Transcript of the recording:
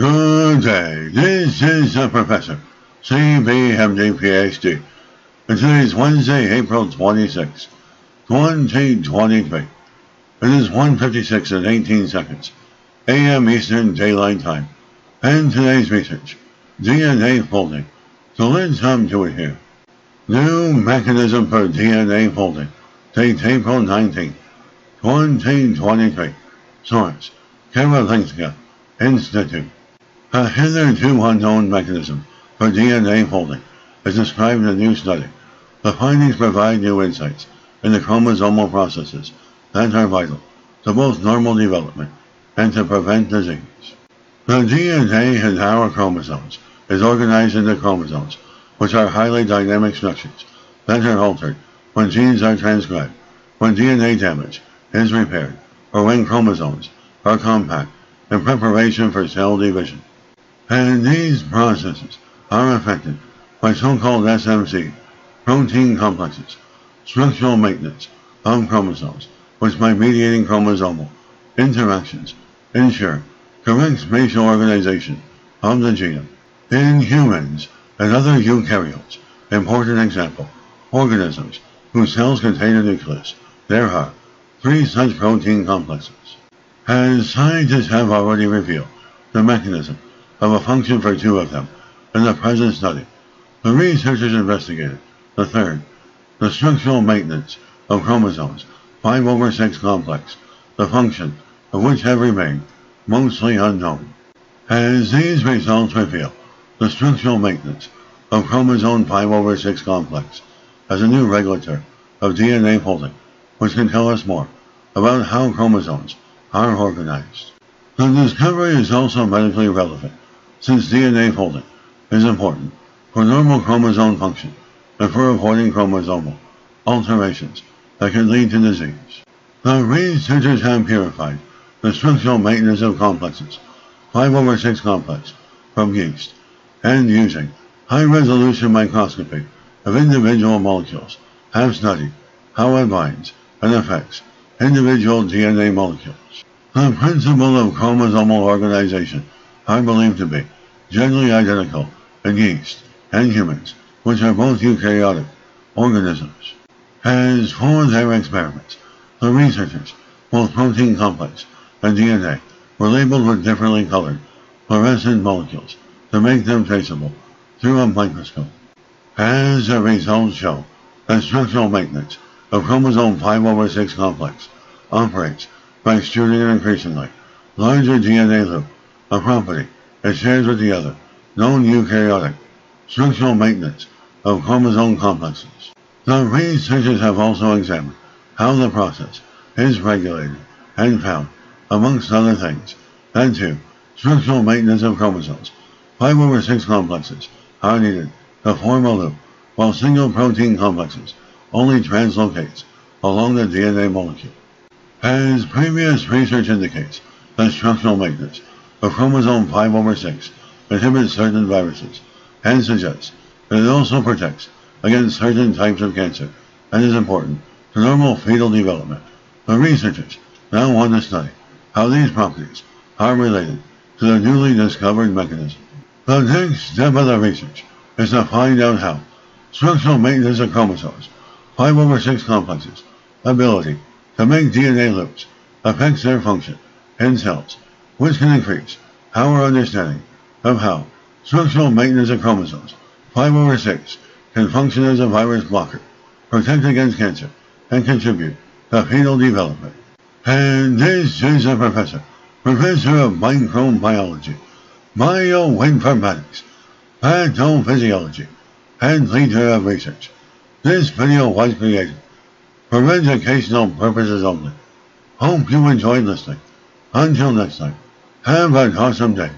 Good day. This is the Professor, CBMD PhD. And today is Wednesday, April 26, 2023. It is 1:56 and 18 seconds, a.m. Eastern Daylight Time. And today's research, DNA folding. So let's come to it here. New mechanism for DNA folding. Date April 19, 2023. Source, Karolinska Institute. A hitherto unknown mechanism for DNA folding is described in a new study. The findings provide new insights into chromosomal processes that are vital to both normal development and to prevent disease. The DNA in our chromosomes is organized into chromosomes, which are highly dynamic structures that are altered when genes are transcribed, when DNA damage is repaired, or when chromosomes are compact in preparation for cell division. And these processes are affected by so-called SMC, protein complexes, structural maintenance of chromosomes, which by mediating chromosomal interactions ensure correct spatial organization of the genome. In humans and other eukaryotes, important example, organisms whose cells contain a nucleus, there are 3 such protein complexes. As scientists have already revealed the mechanism of a function for 2 of them in the present study, the researchers investigated the third, the structural maintenance of chromosomes 5/6 complex, the function of which have remained mostly unknown. As these results reveal the structural maintenance of chromosome 5/6 complex as a new regulator of DNA folding, which can tell us more about how chromosomes are organized. The discovery is also medically relevant, since DNA folding is important for normal chromosome function and for avoiding chromosomal alterations that can lead to disease. The researchers have purified the structural maintenance of complexes 5/6 complex from yeast, and using high-resolution microscopy of individual molecules have studied how it binds and affects individual DNA molecules. The principle of chromosomal organization are believed to be generally identical in yeast and humans, which are both eukaryotic organisms. As for their experiments, the researchers, both protein complex and DNA, were labeled with differently colored fluorescent molecules to make them traceable through a microscope. As the results show, the structural maintenance of chromosome 5/6 complex operates by extruding an increasingly larger DNA loop, a property it shares with the other known eukaryotic structural maintenance of chromosome complexes. The researchers have also examined how the process is regulated and found, amongst other things, that 2 structural maintenance of chromosomes 5/6 complexes are needed to form a loop, while single protein complexes only translocates along the DNA molecule. As previous research indicates, the structural maintenance of chromosome 5/6 inhibits certain viruses and suggests that it also protects against certain types of cancer and is important to normal fetal development. The researchers now want to study how these properties are related to the newly discovered mechanism. The next step of the research is to find out how structural maintenance of chromosomes 5/6 complexes' ability to make DNA loops affects their function in cells, which can increase our understanding of how structural maintenance of chromosomes 5/6 can function as a virus blocker, protect against cancer, and contribute to fetal development. And this is a Professor of Microbiology, Bioinformatics, Pathophysiology, and leader of research. This video was created for educational purposes only. Hope you enjoyed listening. Until next time, have an awesome day.